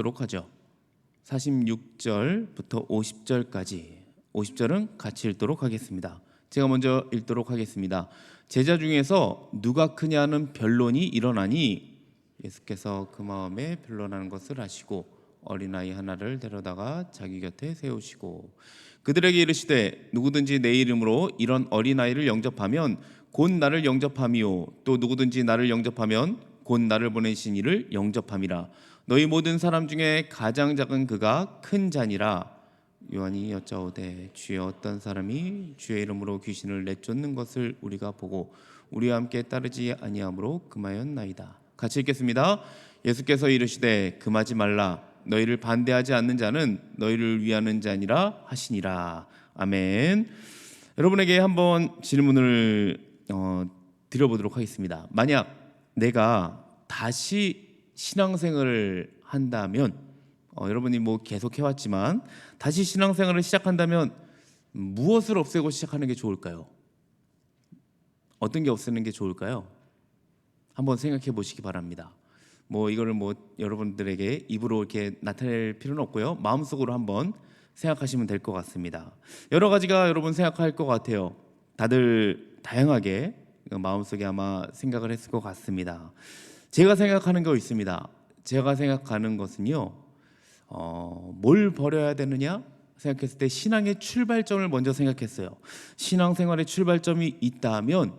도록 하죠. 46절부터 50절까지 50절은 같이 읽도록 하겠습니다. 제가 먼저 읽도록 하겠습니다. 제자 중에서 누가 크냐는 변론이 일어나니 예수께서 그 마음에 변론하는 것을 아시고 어린아이 하나를 데려다가 자기 곁에 세우시고 그들에게 이르시되 누구든지 내 이름으로 이런 어린아이를 영접하면 곧 나를 영접함이요 또 누구든지 나를 영접하면 곧 나를 보내신 이를 영접함이라. 너희 모든 사람 중에 가장 작은 그가 큰 자니라. 요한이 여짜오되 주여 어떤 사람이 주의 이름으로 귀신을 내쫓는 것을 우리가 보고 우리와 함께 따르지 아니하므로 금하였나이다. 같이 읽겠습니다. 예수께서 이르시되 금하지 말라. 너희를 반대하지 않는 자는 너희를 위하는 자니라 하시니라. 아멘. 여러분에게 한번 질문을 드려보도록 하겠습니다. 만약 내가 다시 신앙생활을 한다면 여러분이 뭐 계속 해왔지만 다시 신앙생활을 시작한다면 무엇을 없애고 시작하는 게 좋을까요? 어떤 게 없애는 게 좋을까요? 한번 생각해 보시기 바랍니다. 이거를 여러분들에게 입으로 이렇게 나타낼 필요는 없고요. 마음속으로 한번 생각하시면 될 것 같습니다. 여러 가지가 여러분 생각할 것 같아요. 다들 다양하게 마음속에 아마 생각을 했을 것 같습니다. 제가 생각하는 거 있습니다. 제가 생각하는 것은요, 뭘 버려야 되느냐 생각했을 때 신앙의 출발점을 먼저 생각했어요. 신앙생활의 출발점이 있다면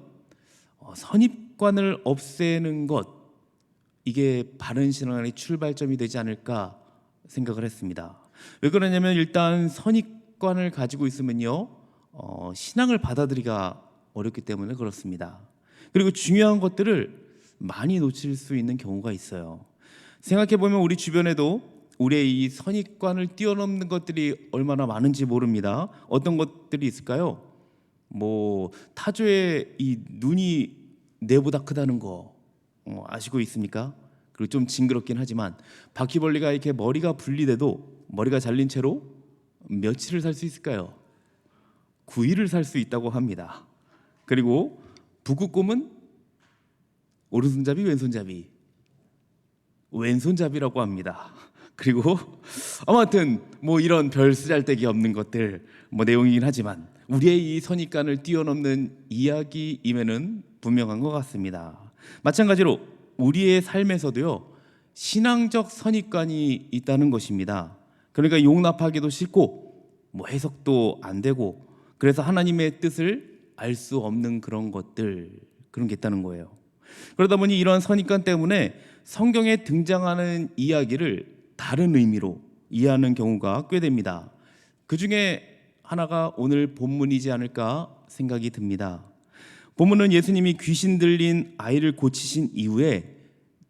선입관을 없애는 것, 이게 바른 신앙의 출발점이 되지 않을까 생각을 했습니다. 왜 그러냐면 일단 선입관을 가지고 있으면요, 신앙을 받아들이기가 어렵기 때문에 그렇습니다. 그리고 중요한 것들을 많이 놓칠 수 있는 경우가 있어요. 생각해보면 우리 주변에도 우리의 이 선입관을 뛰어넘는 것들이 얼마나 많은지 모릅니다. 어떤 것들이 있을까요? 타조의 이 눈이 뇌보다 크다는 거 아시고 있습니까? 그리고 좀 징그럽긴 하지만 바퀴벌레가 이렇게 머리가 분리돼도 머리가 잘린 채로 며칠을 살 수 있을까요? 9일을 살 수 있다고 합니다. 그리고 북극곰은 오른손잡이 왼손잡이 왼손잡이라고 합니다. 그리고 아무튼 이런 별 쓰잘데기 없는 것들 내용이긴 하지만 우리의 이 선입관을 뛰어넘는 이야기임에는 분명한 것 같습니다. 마찬가지로 우리의 삶에서도요, 신앙적 선입관이 있다는 것입니다. 그러니까 용납하기도 싫고 해석도 안 되고 그래서 하나님의 뜻을 알 수 없는 그런 것들, 그런 게 있다는 거예요. 그러다 보니 이러한 선입관 때문에 성경에 등장하는 이야기를 다른 의미로 이해하는 경우가 꽤 됩니다. 그 중에 하나가 오늘 본문이지 않을까 생각이 듭니다. 본문은 예수님이 귀신 들린 아이를 고치신 이후에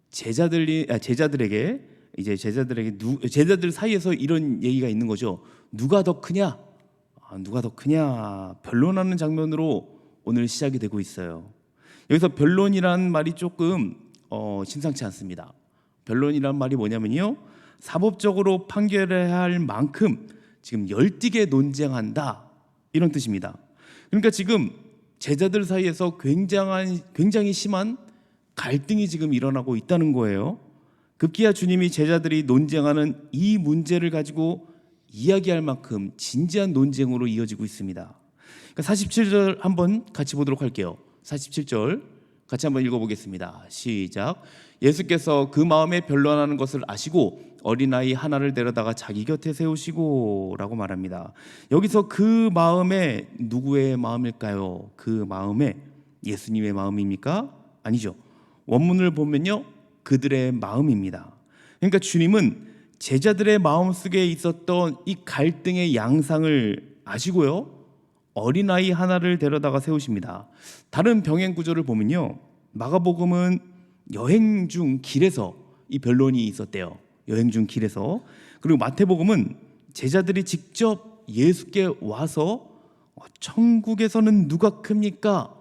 제자들에게 제자들 사이에서 이런 얘기가 있는 거죠. 누가 더 크냐? 누가 더 크냐? 변론하는 장면으로 오늘 시작이 되고 있어요. 여기서 변론이란 말이 조금 심상치 않습니다. 변론이란 말이 뭐냐면요, 사법적으로 판결해야 할 만큼 지금 열띠게 논쟁한다, 이런 뜻입니다. 그러니까 지금 제자들 사이에서 굉장히 심한 갈등이 지금 일어나고 있다는 거예요. 급기야 주님이 제자들이 논쟁하는 이 문제를 가지고 이야기할 만큼 진지한 논쟁으로 이어지고 있습니다. 그러니까 47절 한번 같이 보도록 할게요. 47절 같이 한번 읽어보겠습니다. 시작. 예수께서 그 마음에 변론하는 것을 아시고 어린아이 하나를 데려다가 자기 곁에 세우시고 라고 말합니다. 여기서 그 마음에 누구의 마음일까요? 그 마음에 예수님의 마음입니까? 아니죠. 원문을 보면요, 그들의 마음입니다. 그러니까 주님은 제자들의 마음속에 있었던 이 갈등의 양상을 아시고요, 어린아이 하나를 데려다가 세우십니다. 다른 병행 구조를 보면요, 마가복음은 여행 중 길에서 이 변론이 있었대요. 여행 중 길에서. 그리고 마태복음은 제자들이 직접 예수께 와서 천국에서는 누가 큽니까?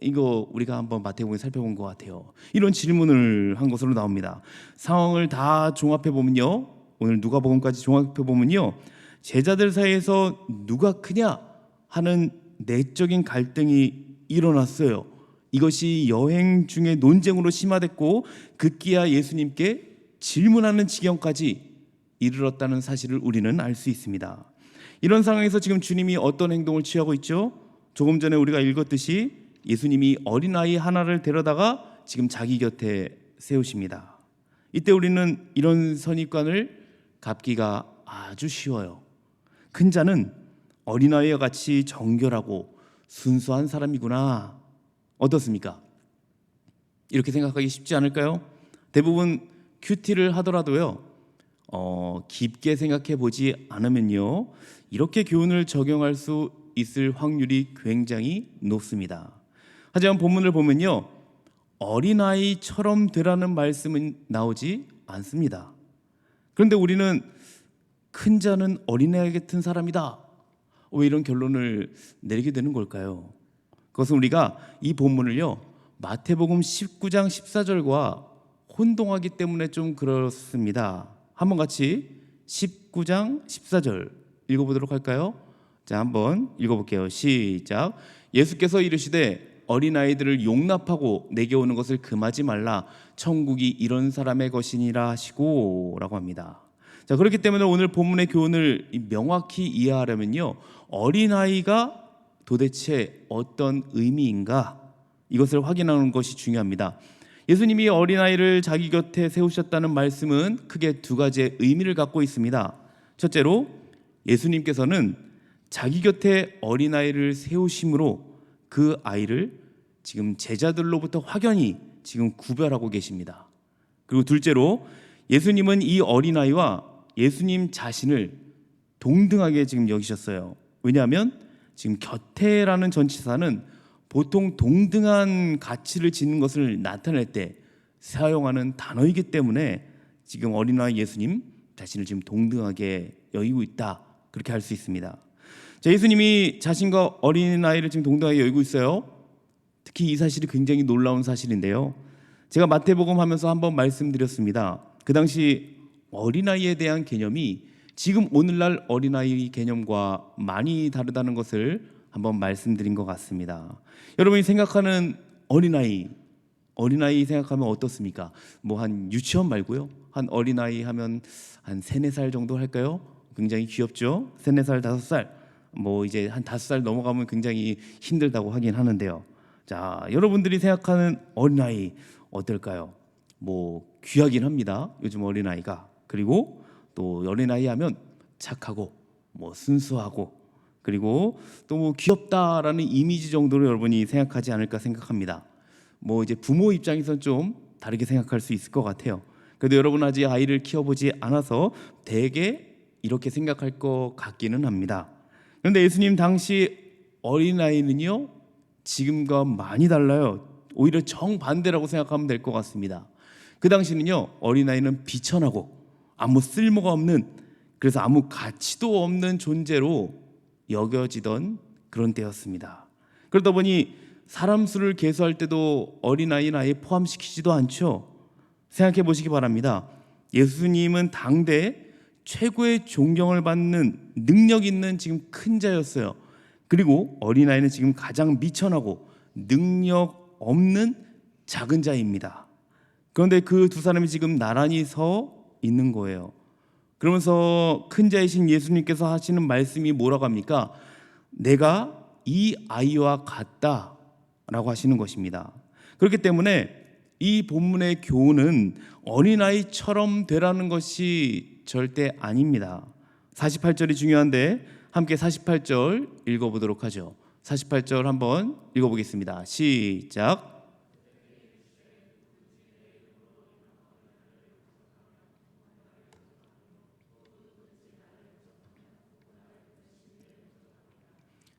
이거 우리가 한번 마태복음에 살펴본 것 같아요. 이런 질문을 한 것으로 나옵니다. 상황을 다 종합해 보면요, 오늘 누가복음까지 종합해 보면요, 제자들 사이에서 누가 크냐 하는 내적인 갈등이 일어났어요. 이것이 여행 중에 논쟁으로 심화됐고 급기야 예수님께 질문하는 지경까지 이르렀다는 사실을 우리는 알 수 있습니다. 이런 상황에서 지금 주님이 어떤 행동을 취하고 있죠? 조금 전에 우리가 읽었듯이 예수님이 어린아이 하나를 데려다가 지금 자기 곁에 세우십니다. 이때 우리는 이런 선입관을 갖기가 아주 쉬워요. 큰 자는 어린아이와 같이 정결하고 순수한 사람이구나. 어떻습니까? 이렇게 생각하기 쉽지 않을까요? 대부분 큐티를 하더라도요, 깊게 생각해 보지 않으면요, 이렇게 교훈을 적용할 수 있을 확률이 굉장히 높습니다. 하지만 본문을 보면요, 어린아이처럼 되라는 말씀은 나오지 않습니다. 그런데 우리는 큰 자는 어린아이 같은 사람이다, 왜 이런 결론을 내리게 되는 걸까요? 그것은 우리가 이 본문을요, 마태복음 19장 14절과 혼동하기 때문에 좀 그렇습니다. 한번 같이 19장 14절 읽어보도록 할까요? 자, 한번 읽어볼게요. 시작. 예수께서 이르시되 어린아이들을 용납하고 내게 오는 것을 금하지 말라. 천국이 이런 사람의 것이니라 하시고 라고 합니다. 자, 그렇기 때문에 오늘 본문의 교훈을 명확히 이해하려면요, 어린아이가 도대체 어떤 의미인가, 이것을 확인하는 것이 중요합니다. 예수님이 어린아이를 자기 곁에 세우셨다는 말씀은 크게 두 가지의 의미를 갖고 있습니다. 첫째로 예수님께서는 자기 곁에 어린아이를 세우심으로 그 아이를 지금 제자들로부터 확연히 지금 구별하고 계십니다. 그리고 둘째로 예수님은 이 어린아이와 예수님 자신을 동등하게 지금 여기셨어요. 왜냐하면 지금 곁에라는 전치사는 보통 동등한 가치를 짓는 것을 나타낼 때 사용하는 단어이기 때문에 지금 어린아이 예수님 자신을 지금 동등하게 여기고 있다, 그렇게 할 수 있습니다. 자, 예수님이 자신과 어린아이를 지금 동등하게 여기고 있어요. 특히 이 사실이 굉장히 놀라운 사실인데요, 제가 마태복음 하면서 한번 말씀드렸습니다. 그 당시 어린아이에 대한 개념이 지금 오늘날 어린아이 개념과 많이 다르다는 것을 한번 말씀드린 것 같습니다. 여러분이 생각하는 어린아이 생각하면 어떻습니까? 뭐 한 유치원 말고요, 한 어린아이 하면 한 3, 4살 정도 할까요? 굉장히 귀엽죠? 3, 4살, 5살, 뭐 이제 한 5살 넘어가면 굉장히 힘들다고 하긴 하는데요. 자, 여러분들이 생각하는 어린아이 어떨까요? 뭐 귀하긴 합니다, 요즘 어린아이가. 그리고 또 어린아이 하면 착하고 뭐 순수하고, 그리고 또 뭐 귀엽다라는 이미지 정도로 여러분이 생각하지 않을까 생각합니다. 뭐 이제 부모 입장에선 좀 다르게 생각할 수 있을 것 같아요. 그래도 여러분 아직 아이를 키워보지 않아서 대개 이렇게 생각할 것 같기는 합니다. 그런데 예수님 당시 어린아이는요, 지금과 많이 달라요. 오히려 정반대라고 생각하면 될 것 같습니다. 그 당시는요, 어린아이는 비천하고 아무 쓸모가 없는, 그래서 아무 가치도 없는 존재로 여겨지던 그런 때였습니다. 그러다 보니 사람 수를 계수할 때도 어린아이는 아예 포함시키지도 않죠. 생각해 보시기 바랍니다. 예수님은 당대 최고의 존경을 받는 능력 있는 지금 큰 자였어요. 그리고 어린아이는 지금 가장 미천하고 능력 없는 작은 자입니다. 그런데 그 두 사람이 지금 나란히 서 있는 거예요. 그러면서 큰 자이신 예수님께서 하시는 말씀이 뭐라고 합니까? 내가 이 아이와 같다라고 하시는 것입니다. 그렇기 때문에 이 본문의 교훈은 어린아이처럼 되라는 것이 절대 아닙니다. 48절이 중요한데 함께 48절 읽어보도록 하죠. 48절 한번 읽어보겠습니다. 시작.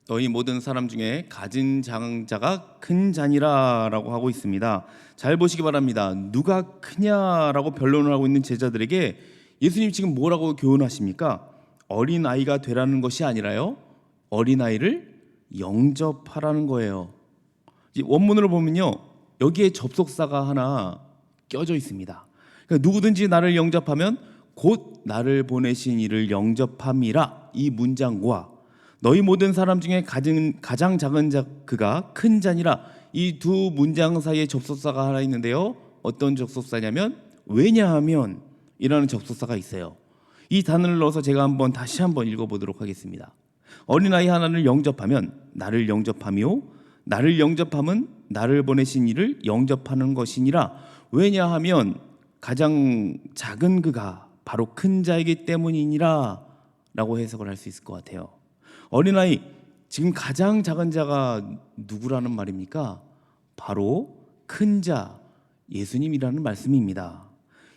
너희 모든 사람 중에 가진 자가 큰 자니라 라고 하고 있습니다. 잘 보시기 바랍니다. 누가 크냐라고 변론을 하고 있는 제자들에게 예수님 지금 뭐라고 교훈하십니까? 어린아이가 되라는 것이 아니라요, 어린아이를 영접하라는 거예요. 원문으로 보면요, 여기에 접속사가 하나 껴져 있습니다. 그러니까 누구든지 나를 영접하면 곧 나를 보내신 이를 영접함이라, 이 문장과 너희 모든 사람 중에 가장 작은 자 그가 큰 자니라, 이 두 문장 사이에 접속사가 하나 있는데요, 어떤 접속사냐면 왜냐하면 이라는 접속사가 있어요. 이 단어를 넣어서 제가 다시 한번 읽어보도록 하겠습니다. 어린아이 하나를 영접하면 나를 영접하며 나를 영접함은 나를 보내신 이를 영접하는 것이니라. 왜냐하면 가장 작은 그가 바로 큰 자이기 때문이니라 라고 해석을 할 수 있을 것 같아요. 어린아이, 지금 가장 작은 자가 누구라는 말입니까? 바로 큰 자, 예수님이라는 말씀입니다.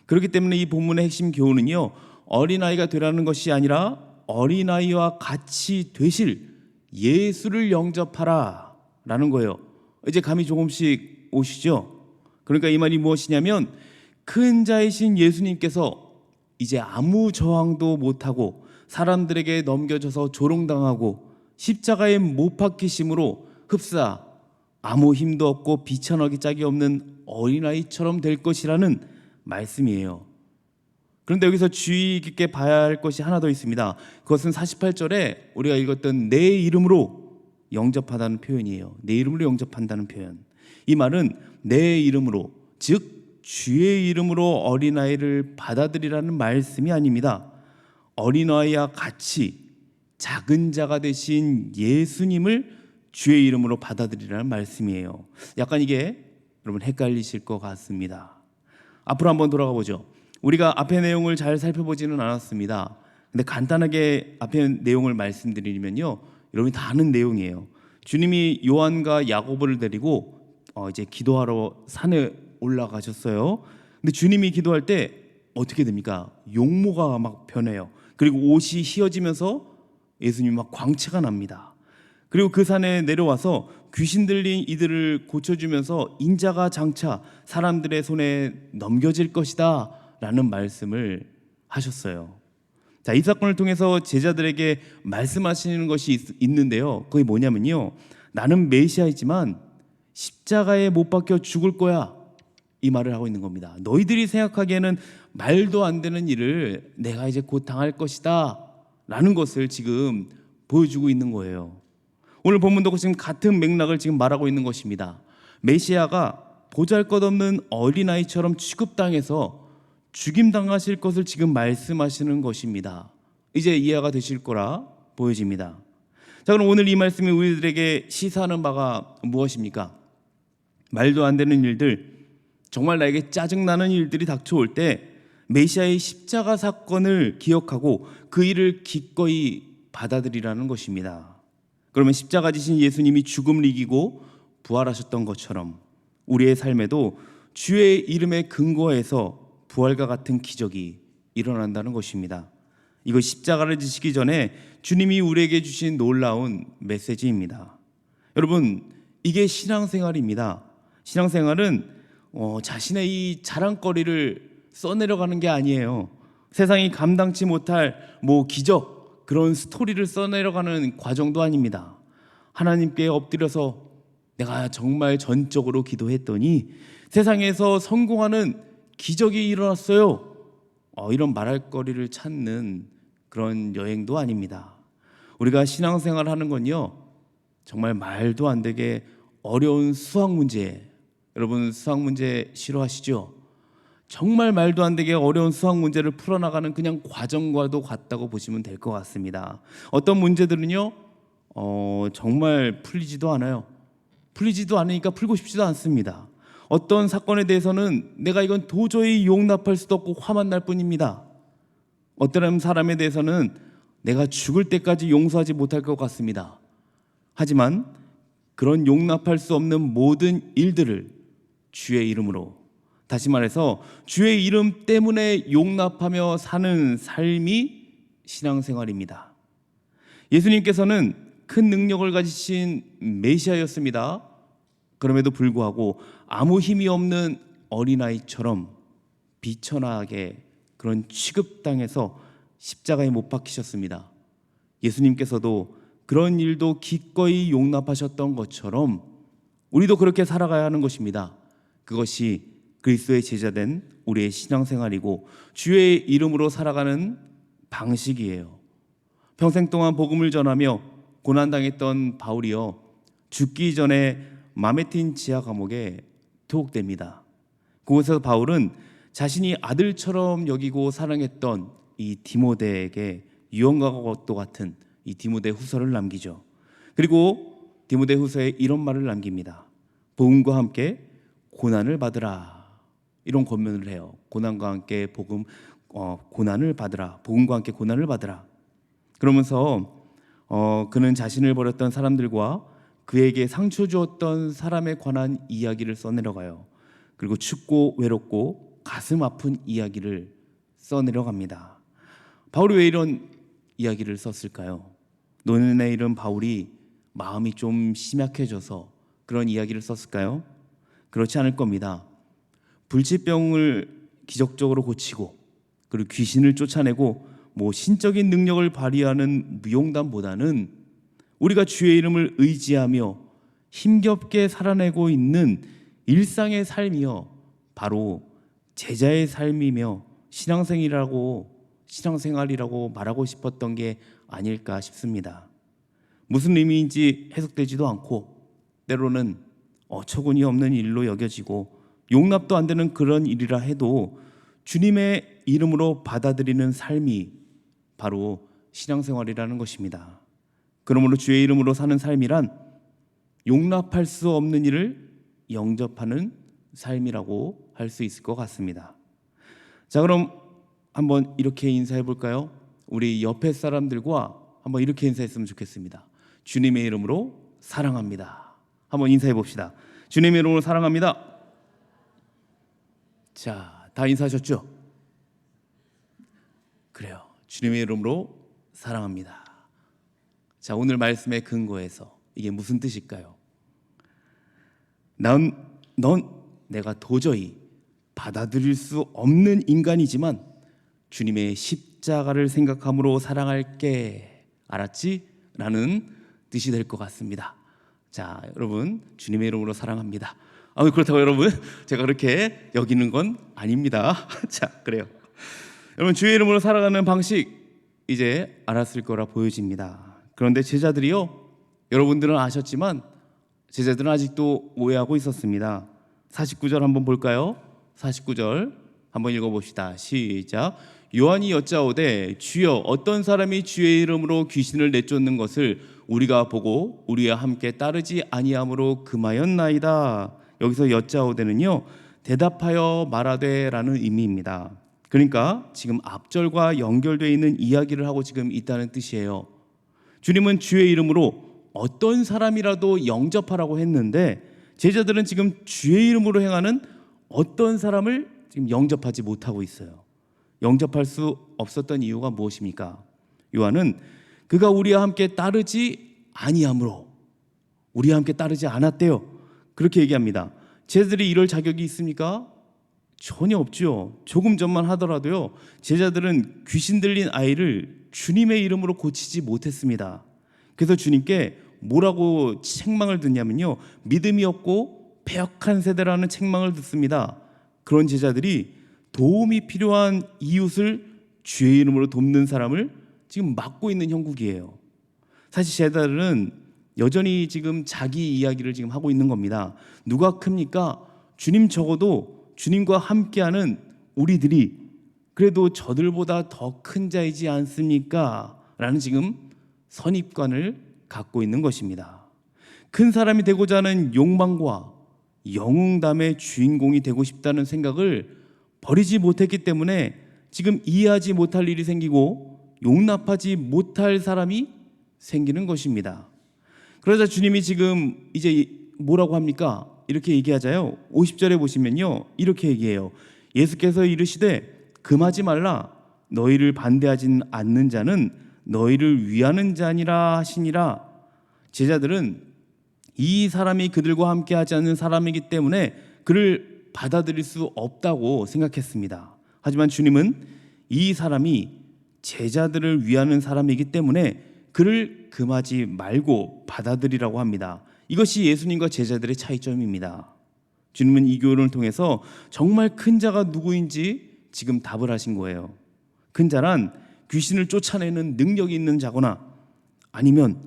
그렇기 때문에 이 본문의 핵심 교훈은요, 어린아이가 되라는 것이 아니라 어린아이와 같이 되실 예수를 영접하라 라는 거예요. 이제 감이 조금씩 오시죠? 그러니까 이 말이 무엇이냐면, 큰 자이신 예수님께서 이제 아무 저항도 못하고 사람들에게 넘겨져서 조롱당하고 십자가에 못 박히심으로 흡사 아무 힘도 없고 비천하기 짝이 없는 어린아이처럼 될 것이라는 말씀이에요. 그런데 여기서 주의 깊게 봐야 할 것이 하나 더 있습니다. 그것은 48절에 우리가 읽었던 내 이름으로 영접하다는 표현이에요. 내 이름으로 영접한다는 표현. 이 말은 내 이름으로, 즉 주의 이름으로 어린아이를 받아들이라는 말씀이 아닙니다. 어린아이와 같이 작은 자가 되신 예수님을 주의 이름으로 받아들이라는 말씀이에요. 약간 이게 여러분 헷갈리실 것 같습니다. 앞으로 한번 돌아가 보죠. 우리가 앞의 내용을 잘 살펴보지는 않았습니다. 근데 간단하게 앞의 내용을 말씀드리면요, 여러분이 다 아는 내용이에요. 주님이 요한과 야고보를 데리고 이제 기도하러 산에 올라가셨어요. 근데 주님이 기도할 때 어떻게 됩니까? 용모가 막 변해요. 그리고 옷이 휘어지면서 예수님이 막 광채가 납니다. 그리고 그 산에 내려와서 귀신 들린 이들을 고쳐주면서 인자가 장차 사람들의 손에 넘겨질 것이다 라는 말씀을 하셨어요. 자, 이 사건을 통해서 제자들에게 말씀하시는 것이 있는데요, 그게 뭐냐면요, 나는 메시아이지만 십자가에 못 박혀 죽을 거야, 이 말을 하고 있는 겁니다. 너희들이 생각하기에는 말도 안 되는 일을 내가 이제 곧 당할 것이다 라는 것을 지금 보여주고 있는 거예요. 오늘 본문도 지금 같은 맥락을 지금 말하고 있는 것입니다. 메시아가 보잘것없는 어린아이처럼 취급당해서 죽임당하실 것을 지금 말씀하시는 것입니다. 이제 이해가 되실 거라 보여집니다. 자, 그럼 오늘 이 말씀이 우리들에게 시사하는 바가 무엇입니까? 말도 안 되는 일들, 정말 나에게 짜증나는 일들이 닥쳐올 때 메시아의 십자가 사건을 기억하고 그 일을 기꺼이 받아들이라는 것입니다. 그러면 십자가 지신 예수님이 죽음을 이기고 부활하셨던 것처럼 우리의 삶에도 주의 이름에 근거해서 부활과 같은 기적이 일어난다는 것입니다. 이거 십자가를 지시기 전에 주님이 우리에게 주신 놀라운 메시지입니다. 여러분, 이게 신앙생활입니다. 신앙생활은 자신의 이 자랑거리를 써내려가는 게 아니에요. 세상이 감당치 못할 기적, 그런 스토리를 써내려가는 과정도 아닙니다. 하나님께 엎드려서 내가 정말 전적으로 기도했더니 세상에서 성공하는 기적이 일어났어요, 이런 말할 거리를 찾는 그런 여행도 아닙니다. 우리가 신앙생활 하는 건요, 정말 말도 안 되게 어려운 수학 문제, 여러분 수학 문제 싫어하시죠? 정말 말도 안 되게 어려운 수학 문제를 풀어나가는 그냥 과정과도 같다고 보시면 될 것 같습니다. 어떤 문제들은요, 정말 풀리지도 않아요. 풀리지도 않으니까 풀고 싶지도 않습니다. 어떤 사건에 대해서는 내가 이건 도저히 용납할 수도 없고 화만 날 뿐입니다. 어떤 사람에 대해서는 내가 죽을 때까지 용서하지 못할 것 같습니다. 하지만 그런 용납할 수 없는 모든 일들을 주의 이름으로, 다시 말해서 주의 이름 때문에 용납하며 사는 삶이 신앙생활입니다. 예수님께서는 큰 능력을 가지신 메시아였습니다. 그럼에도 불구하고 아무 힘이 없는 어린아이처럼 비천하게 그런 취급당해서 십자가에 못 박히셨습니다. 예수님께서도 그런 일도 기꺼이 용납하셨던 것처럼 우리도 그렇게 살아가야 하는 것입니다. 그것이 그리스도의 제자된 우리의 신앙생활이고 주의 이름으로 살아가는 방식이에요. 평생 동안 복음을 전하며 고난당했던 바울이요, 죽기 전에 마메틴 지하 감옥에 투옥됩니다. 그곳에서 바울은 자신이 아들처럼 여기고 사랑했던 이 디모데에게 유언과도 같은 이 디모데 후서를 남기죠. 그리고 디모데 후서에 이런 말을 남깁니다. 복음과 함께 고난을 받으라. 이런 권면을 해요. 고난과 함께 고난을 받으라. 복음과 함께 고난을 받으라. 그러면서 그는 자신을 버렸던 사람들과 그에게 상처 주었던 사람에 관한 이야기를 써내려가요. 그리고 춥고 외롭고 가슴 아픈 이야기를 써내려갑니다. 바울이 왜 이런 이야기를 썼을까요? 노년에 이른 바울이 마음이 좀 심약해져서 그런 이야기를 썼을까요? 그렇지 않을 겁니다. 불치병을 기적적으로 고치고 그리고 귀신을 쫓아내고 신적인 능력을 발휘하는 무용담보다는 우리가 주의 이름을 의지하며 힘겹게 살아내고 있는 일상의 삶이요, 바로 제자의 삶이며 신앙생활이라고 말하고 싶었던 게 아닐까 싶습니다. 무슨 의미인지 해석되지도 않고 때로는 어처구니 없는 일로 여겨지고 용납도 안 되는 그런 일이라 해도 주님의 이름으로 받아들이는 삶이 바로 신앙생활이라는 것입니다. 그러므로 주의 이름으로 사는 삶이란 용납할 수 없는 일을 영접하는 삶이라고 할 수 있을 것 같습니다. 자, 그럼 한번 이렇게 인사해 볼까요? 우리 옆에 사람들과 한번 이렇게 인사했으면 좋겠습니다. 주님의 이름으로 사랑합니다. 한번 인사해 봅시다. 주님의 이름으로 사랑합니다. 자, 다 인사하셨죠? 그래요. 주님의 이름으로 사랑합니다. 자, 오늘 말씀의 근거에서 이게 무슨 뜻일까요? 넌 내가 도저히 받아들일 수 없는 인간이지만 주님의 십자가를 생각함으로 사랑할게. 알았지? 라는 뜻이 될 것 같습니다. 자, 여러분, 주님의 이름으로 사랑합니다. 그렇다고 여러분, 제가 그렇게 여기는 건 아닙니다. 자, 그래요. 여러분, 주의 이름으로 살아가는 방식 이제 알았을 거라 보여집니다. 그런데 제자들이요, 여러분들은 아셨지만 제자들은 아직도 오해하고 있었습니다. 49절 한번 볼까요? 49절 한번 읽어봅시다. 시작. 요한이 여짜오되 주여 어떤 사람이 주의 이름으로 귀신을 내쫓는 것을 우리가 보고 우리와 함께 따르지 아니함으로 금하였나이다. 여기서 여짜오되는요, 대답하여 말하되라는 의미입니다. 그러니까 지금 앞절과 연결되어 있는 이야기를 하고 지금 있다는 뜻이에요. 주님은 주의 이름으로 어떤 사람이라도 영접하라고 했는데 제자들은 지금 주의 이름으로 행하는 어떤 사람을 지금 영접하지 못하고 있어요. 영접할 수 없었던 이유가 무엇입니까? 요한은 그가 우리와 함께 따르지 아니함으로, 우리와 함께 따르지 않았대요. 그렇게 얘기합니다. 제자들이 이럴 자격이 있습니까? 전혀 없죠. 조금 전만 하더라도요, 제자들은 귀신 들린 아이를 주님의 이름으로 고치지 못했습니다. 그래서 주님께 뭐라고 책망을 듣냐면요, 믿음이 없고 패역한 세대라는 책망을 듣습니다. 그런 제자들이 도움이 필요한 이웃을 주의 이름으로 돕는 사람을 지금 막고 있는 형국이에요. 사실 제자들은 여전히 지금 자기 이야기를 지금 하고 있는 겁니다. 누가 큽니까? 주님, 적어도 주님과 함께하는 우리들이 그래도 저들보다 더 큰 자이지 않습니까? 라는 지금 선입관을 갖고 있는 것입니다. 큰 사람이 되고자 하는 욕망과 영웅담의 주인공이 되고 싶다는 생각을 버리지 못했기 때문에 지금 이해하지 못할 일이 생기고 용납하지 못할 사람이 생기는 것입니다. 그러자 주님이 지금 이제 뭐라고 합니까? 이렇게 얘기하자요. 50절에 보시면요, 이렇게 얘기해요. 예수께서 이르시되 금하지 말라. 너희를 반대하진 않는 자는 너희를 위하는 자니라 하시니라. 제자들은 이 사람이 그들과 함께 하지 않는 사람이기 때문에 그를 받아들일 수 없다고 생각했습니다. 하지만 주님은 이 사람이 제자들을 위하는 사람이기 때문에 그를 금하지 말고 받아들이라고 합니다. 이것이 예수님과 제자들의 차이점입니다. 주님은 이 교훈을 통해서 정말 큰 자가 누구인지 지금 답을 하신 거예요. 큰 자란 귀신을 쫓아내는 능력이 있는 자거나 아니면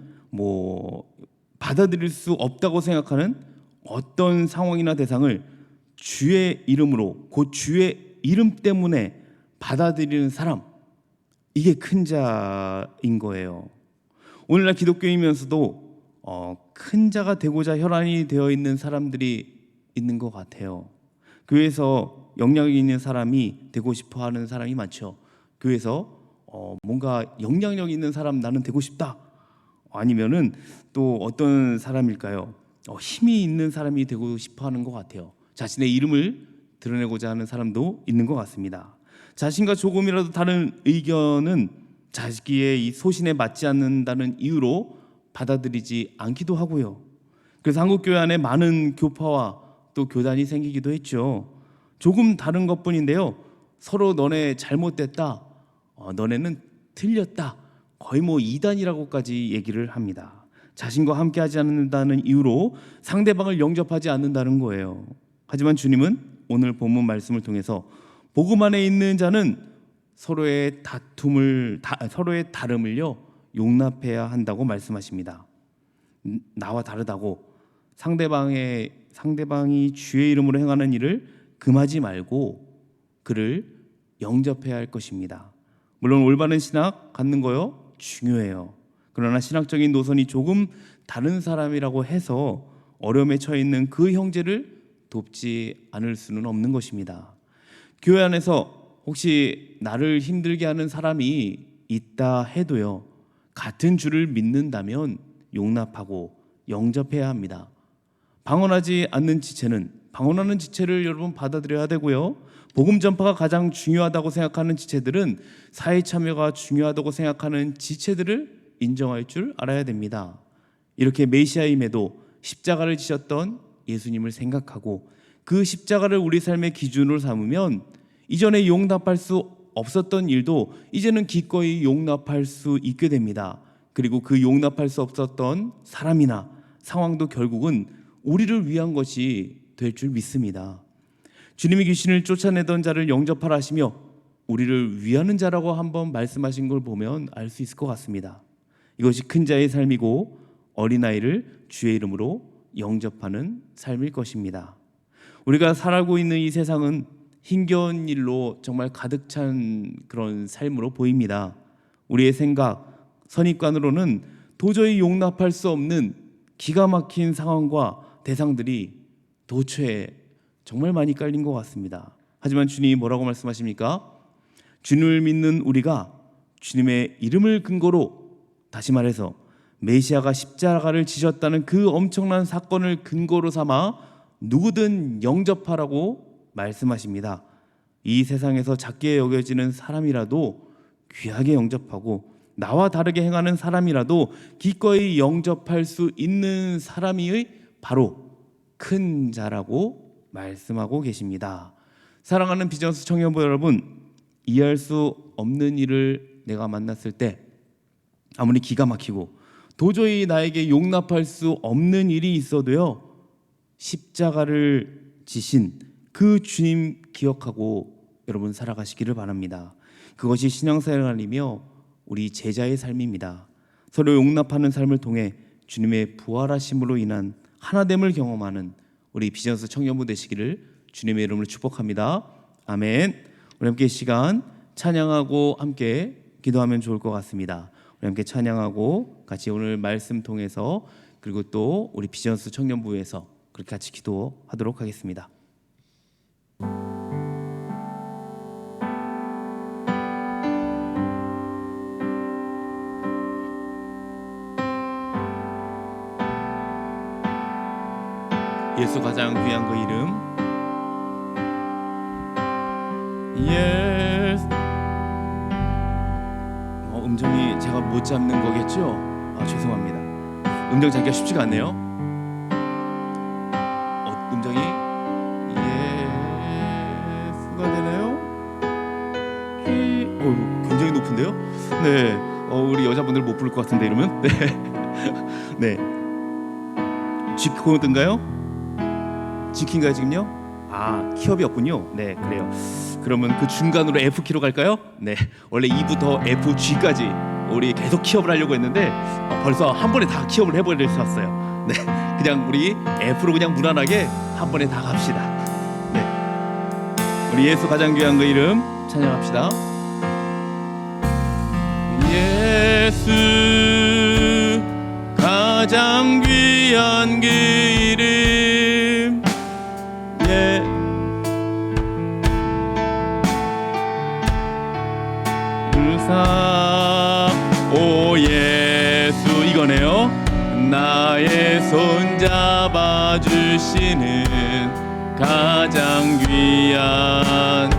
받아들일 수 없다고 생각하는 어떤 상황이나 대상을 주의 이름으로, 곧 주의 이름 때문에 받아들이는 사람, 이게 큰 자인 거예요. 오늘날 기독교이면서도 큰 자가 되고자 혈안이 되어 있는 사람들이 있는 것 같아요. 교회에서 영향력 있는 사람이 되고 싶어 하는 사람이 많죠. 교회에서 뭔가 영향력 있는 사람 나는 되고 싶다. 아니면은 또 어떤 사람일까요? 힘이 있는 사람이 되고 싶어 하는 것 같아요. 자신의 이름을 드러내고자 하는 사람도 있는 것 같습니다. 자신과 조금이라도 다른 의견은 자기의 이 소신에 맞지 않는다는 이유로 받아들이지 않기도 하고요. 그래서 한국교회 안에 많은 교파와 또 교단이 생기기도 했죠. 조금 다른 것뿐인데요. 서로 너네 잘못됐다, 너네는 틀렸다, 거의 뭐 이단이라고까지 얘기를 합니다. 자신과 함께하지 않는다는 이유로 상대방을 영접하지 않는다는 거예요. 하지만 주님은 오늘 본문 말씀을 통해서 복음 안에 있는 자는 서로의 다름을요 용납해야 한다고 말씀하십니다. 나와 다르다고 상대방이 주의 이름으로 행하는 일을 금하지 말고 그를 영접해야 할 것입니다. 물론 올바른 신학 갖는 거요 중요해요. 그러나 신학적인 노선이 조금 다른 사람이라고 해서 어려움에 처해 있는 그 형제를 돕지 않을 수는 없는 것입니다. 교회 안에서 혹시 나를 힘들게 하는 사람이 있다 해도요, 같은 주를 믿는다면 용납하고 영접해야 합니다. 방언하지 않는 지체는 방언하는 지체를 여러분 받아들여야 되고요. 복음 전파가 가장 중요하다고 생각하는 지체들은 사회 참여가 중요하다고 생각하는 지체들을 인정할 줄 알아야 됩니다. 이렇게 메시아임에도 십자가를 지셨던 예수님을 생각하고 그 십자가를 우리 삶의 기준으로 삼으면 이전에 용납할 수 없었던 일도 이제는 기꺼이 용납할 수 있게 됩니다. 그리고 그 용납할 수 없었던 사람이나 상황도 결국은 우리를 위한 것이 될 줄 믿습니다. 주님이 귀신을 쫓아내던 자를 영접하라 하시며 우리를 위하는 자라고 한번 말씀하신 걸 보면 알 수 있을 것 같습니다. 이것이 큰 자의 삶이고 어린아이를 주의 이름으로 영접하는 삶일 것입니다. 우리가 살아가고 있는 이 세상은 힘겨운 일로 정말 가득 찬 그런 삶으로 보입니다. 우리의 생각, 선입관으로는 도저히 용납할 수 없는 기가 막힌 상황과 대상들이 도처에 정말 많이 깔린 것 같습니다. 하지만 주님이 뭐라고 말씀하십니까? 주님을 믿는 우리가 주님의 이름을 근거로, 다시 말해서 메시아가 십자가를 지셨다는 그 엄청난 사건을 근거로 삼아 누구든 영접하라고 말씀하십니다. 이 세상에서 작게 여겨지는 사람이라도 귀하게 영접하고 나와 다르게 행하는 사람이라도 기꺼이 영접할 수 있는 사람이 바로 큰 자라고 말씀하고 계십니다. 사랑하는 비전스 청년부 여러분, 이해할 수 없는 일을 내가 만났을 때 아무리 기가 막히고 도저히 나에게 용납할 수 없는 일이 있어도요, 십자가를 지신 그 주님 기억하고 여러분 살아가시기를 바랍니다. 그것이 신앙생활이며 우리 제자의 삶입니다. 서로 용납하는 삶을 통해 주님의 부활하심으로 인한 하나됨을 경험하는 우리 비전스 청년부 되시기를 주님의 이름으로 축복합니다. 아멘. 우리 함께 시간 찬양하고 함께 기도하면 좋을 것 같습니다. 우리 함께 찬양하고 같이 오늘 말씀 통해서 그리고 또 우리 비전스 청년부에서 그렇게 같이 기도하도록 하겠습니다. 예수 가장 귀한 그 이름, 예수. 음정이 제가 못 잡는 거겠죠? 죄송합니다. 음정 잡기가 쉽지가 않네요. 음정이 예수가 되나요? 굉장히 높은데요? 네, 우리 여자분들 못 부를 것 같은데 이러면 네, G 코드인가요? G키인가요 지금요? 키업이 없군요. 네, 그래요. 그러면 그 중간으로 F키로 갈까요? 네, 원래 E부터 F, G까지 우리 계속 키업을 하려고 했는데 벌써 한 번에 다 키업을 해버렸었어요. 네, 그냥 우리 F로 그냥 무난하게 한 번에 다 갑시다. 네, 우리 예수 가장 귀한 그 이름 찬양합시다. 예수 가장 귀한 그 이름 오 예수 이거네요. 나의 손 잡아주시는 가장 귀한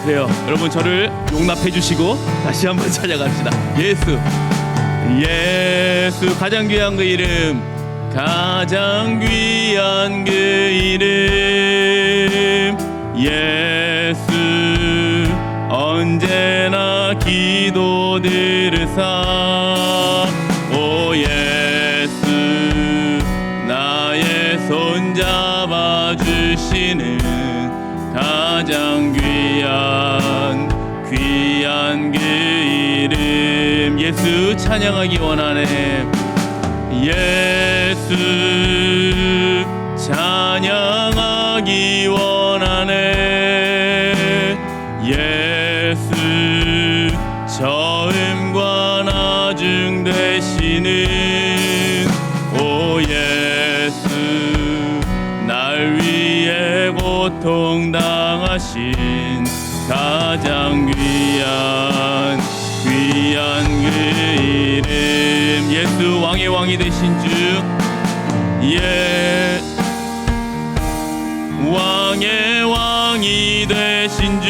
그래요. 여러분 저를 용납해 주시고 다시 한번 찾아갑시다. 예수 가장 귀한 그 이름 가장 귀한 그 이름 예수 언제나 기도 들으사 오 예수 나의 손 잡아주시는 가장 귀한 그 이름 예수 찬양하기 원하네 예수 찬양하기 원하네 예수 처음과 나중 되시는 오 예수 날 위해 고통 당하신 가장 귀한 그 이름 예수 왕의 왕이 되신 주 왕의 왕이 되신 주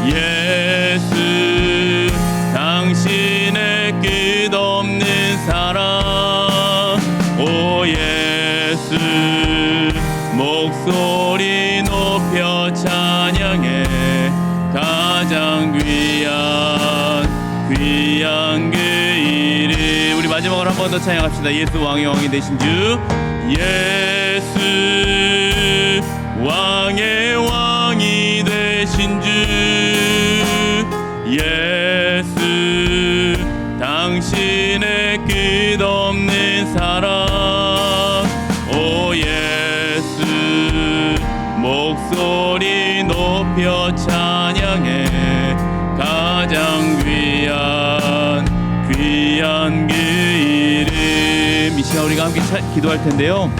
예수 당신의 끝없는 사랑 오 예수 목소리 높여 찬양해 가장 귀한 그 이름 우리 마지막으로 한 번 더 찬양합시다. 예수 왕의 왕이 되신 주 예수 왕의 왕이 되신 주 예수 당신의 끝없는 사랑 오 예수 목소리 높여 찬양해 가장 귀한 그 이름 이 시간 우리가 함께 기도할 텐데요.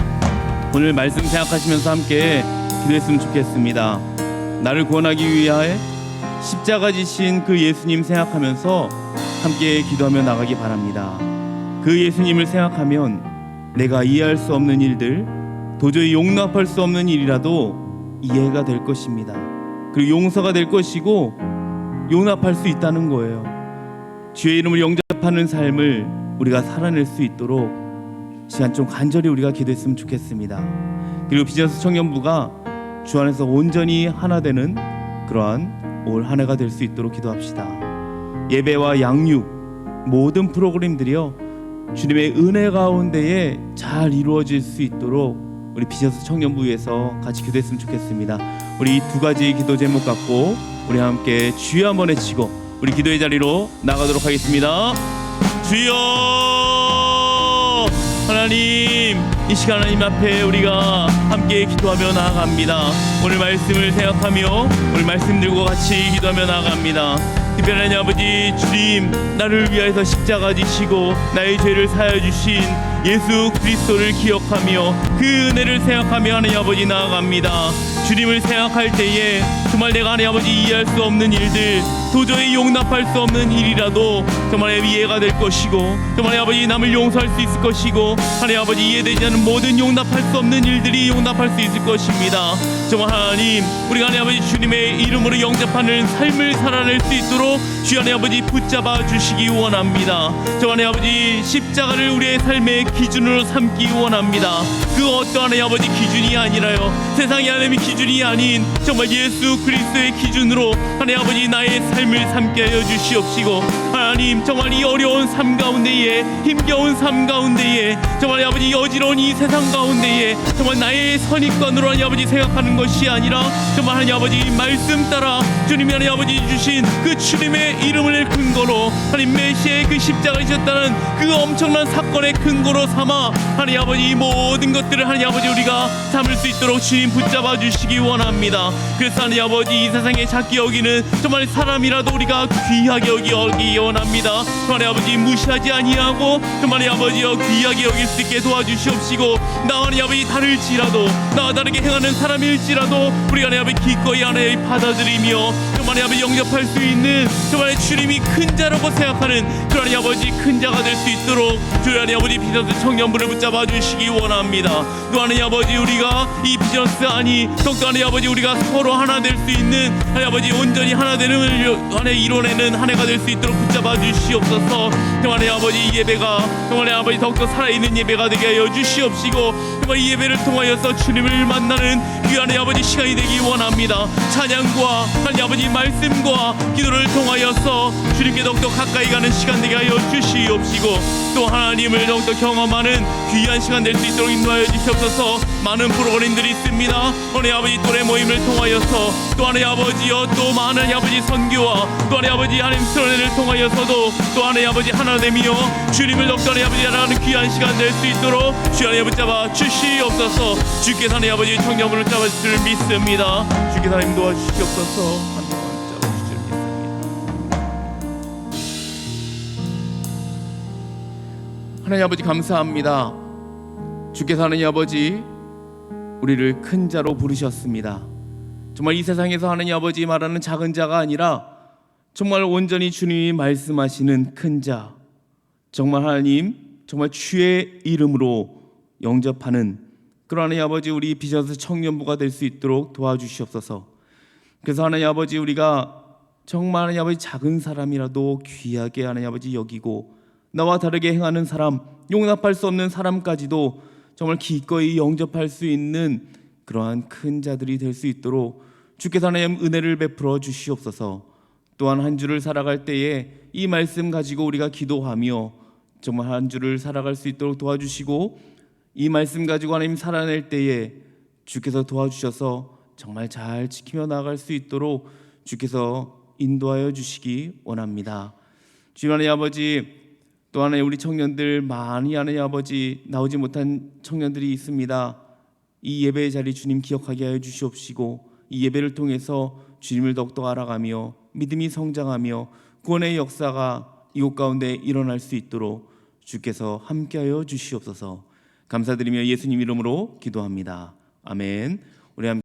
오늘 말씀 생각하시면서 함께 기도했으면 좋겠습니다. 나를 구원하기 위하여 십자가 지신 그 예수님 생각하면서 함께 기도하며 나가기 바랍니다. 그 예수님을 생각하면 내가 이해할 수 없는 일들 도저히 용납할 수 없는 일이라도 이해가 될 것입니다. 그리고 용서가 될 것이고 용납할 수 있다는 거예요. 주의 이름을 영접하는 삶을 우리가 살아낼 수 있도록 시간 좀 간절히 우리가 기도했으면 좋겠습니다. 그리고 비전스 청년부가 주 안에서 온전히 하나 되는 그러한 올 한 해가 될 수 있도록 기도합시다. 예배와 양육 모든 프로그램들이요 주님의 은혜 가운데에 잘 이루어질 수 있도록 우리 비전스 청년부에서 같이 기도했으면 좋겠습니다. 우리 이 두 가지 기도 제목 갖고 우리 함께 주여 한번 외치고 우리 기도의 자리로 나가도록 하겠습니다. 주여 하나님 이 시간 하나님 앞에 우리가 함께 기도하며 나아갑니다. 오늘 말씀을 생각하며 오늘 말씀 들고 같이 기도하며 나아갑니다. 특별히 하나님 아버지 주님 나를 위하여서 십자가 지시고 나의 죄를 사하여 주신 예수 그리스도를 기억하며 그 은혜를 생각하며 하나님 아버지 나아갑니다. 주님을 생각할 때에 정말 내가 하나님 아버지 이해할 수 없는 일들 도저히 용납할 수 없는 일이라도 정말 이해가 될 것이고 정말 하나님 아버지 남을 용서할 수 있을 것이고 하나님 아버지 이해되지 않는 모든 용납할 수 없는 일들이 용납할 수 있을 것입니다. 정말 하나님 우리가 하나님 아버지 주님의 이름으로 영접하는 삶을 살아낼 수 있도록 주 하나님 아버지 붙잡아 주시기 원합니다. 정말 하나님 아버지 십자가를 우리의 삶의 기준으로 삼기 원합니다. 그 어떠한 하나님 아버지 기준이 아니라요 세상의 하나님의 기준이 아닌 정말 예수 그리스도의 기준으로 하나님 아버지 나의 삶을 삼게 하여 주시옵시고 하나님, 정말 이 어려운 삶 가운데에, 힘겨운 삶 가운데에, 정말 아버지 어지러운 이 세상 가운데에 정말 나의 선입관으로 하나님 아버지 생각하는 것이 아니라 정말 하나님 아버지 말씀 따라 주님이 하나님 아버지 주신 그 주님의 이름을 근거로 하나님 메시아의 그 십자가이셨다는 그 엄청난 사건의 근거로 삼아 하나님 아버지 이 모든 것들을 하나님 아버지 우리가 삼을 수 있도록 주님 붙잡아 주시기 원합니다. 그래서 하나님 아버지 이 세상에 작게 여기는 정말 사람이라도 우리가 귀하게 여기기 원합니다. 하나님 아버지 무시하지 아니하고 정말 하나님 아버지여 귀하게 여길 수 있게 도와주시옵시고, 나와 하나님 아버지 다를지라도 나와 다르게 행하는 사람일지라도 우리가 하나님 아버지 기꺼이 하나님 받아들이며 정말 하나님 아버지 영접할 수 있는 정말 주님이 큰 자라고 생각하는 그런 하나님 아버지 큰 자가 될 수 있도록 주의 하나님 아버지 비전스 청년부를 붙잡아 주시기 원합니다. 또 하나님 아버지 우리가 이 비전스 안이 더욱더 하나님 아버지 우리가 서로 하나 될 수 있는 하나님 아버지 온전히 하나 되는 하나님 이뤄내는 한 해가 될 수 있도록 붙잡아 주시옵소서. 정말 하나님 아버지 이 예배가 정말 하나님 아버지 더욱더 살아있는 예배가 되게 하여 주시옵시고, 정말 이 예배를 통하여서 주님을 만나는 귀한 하나님 아버지 시간이 되기 원합니다. 찬양과 하나님 아버지 말씀과 기도를 통하여서 주님께 더욱더 가까이 가는 시간 되게 하여 주시옵시고, 또 하나님을 더욱더 경험하는 귀한 시간 될 수 있도록 인도하여 주시옵소서. 많은 프로그램들이 있습니다. 하나님 아버지 또래 모임을 통하여서 또 하나님 아버지여 또 많은 하나님 아버지 선교와 또 하나님 아버지 하나님 스러내를 통하여서도 또 하나님 아버지 하나됨이여 주님을 더욱더 하나님 아버지 알아가는 귀한 시간 될 수 있도록 주 하나님 붙잡아 주시옵소서. 주께서 하나님 아버지 청년부를 붙잡아 주실 줄 믿습니다. 주께서 하나님 도와주시옵소서. 하나님 붙잡아 주실 줄 믿습니다. 하나님 아버지 감사합니다. 주께서 하나님 아버지 우리를 큰 자로 부르셨습니다. 정말 이 세상에서 하나님 아버지 말하는 작은 자가 아니라 정말 온전히 주님이 말씀하시는 큰 자, 정말 하나님 정말 주의 이름으로 영접하는 그런 하나님 아버지 우리 비전스 청년부가 될 수 있도록 도와주시옵소서. 그래서 하나님 아버지 우리가 정말 하나님 아버지 작은 사람이라도 귀하게 하나님 아버지 여기고 나와 다르게 행하는 사람, 용납할 수 없는 사람까지도 정말 기꺼이 영접할 수 있는 그러한 큰 자들이 될 수 있도록 주께서 하나님 은혜를 베풀어 주시옵소서. 또한 한 주를 살아갈 때에 이 말씀 가지고 우리가 기도하며 정말 한 주를 살아갈 수 있도록 도와주시고, 이 말씀 가지고 하나님 살아낼 때에 주께서 도와주셔서 정말 잘 지키며 나아갈 수 있도록 주께서 인도하여 주시기 원합니다. 주님 하나님 아버지, 또 하나님 우리 청년들 많이 하나님 아버지 나오지 못한 청년들이 있습니다. 이 예배의 자리 주님 기억하게 하여 주시옵시고, 이 예배를 통해서 주님을 더욱더 알아가며 믿음이 성장하며 구원의 역사가 이곳 가운데 일어날 수 있도록 주께서 함께하여 주시옵소서. 감사드리며 예수님 이름으로 기도합니다. 아멘. 우리 함께